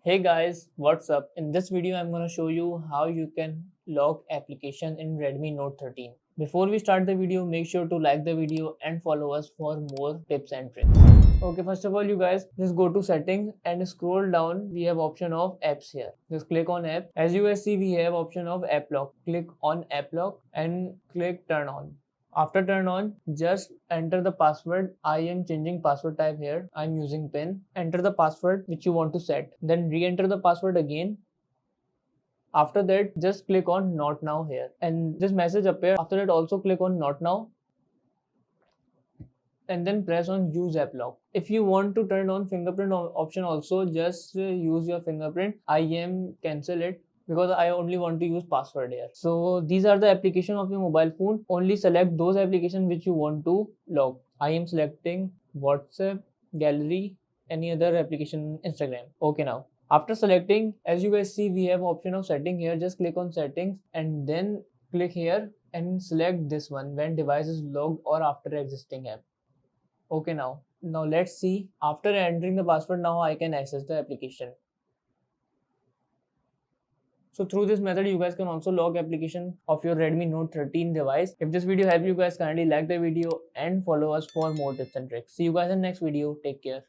Hey guys, what's up? In this video, I'm gonna show you how you can lock application in Redmi Note 13. Before we start the video, make sure to like the video and follow us for more tips and tricks. Okay, first of all, you guys just go to settings and scroll down. We have option of apps here. Just click on app. As you guys see, we have option of app lock. Click on app lock and click turn on. After turn on, just enter the password. I am changing password type here. I'm using PIN. Enter the password which you want to set. Then re-enter the password again. After that, just click on not now here. And this message appear. After that, also click on not now. And then press on use app lock. If you want to turn on fingerprint option also, just use your fingerprint. I am cancel it because I only want to use password here. So these are the application of your mobile phone. Only select those applications which you want to lock. I am selecting WhatsApp, gallery, any other application, Instagram. Okay, now after selecting, as you guys see, we have option of setting here. Just click on settings and then click here and select this one when device is logged or after existing app. Okay, now let's see. After entering the password, now I can access the application. So through this method, you guys can also log application of your Redmi Note 13 device. If this video helped you guys, kindly like the video and follow us for more tips and tricks. See you guys in the next video. Take care.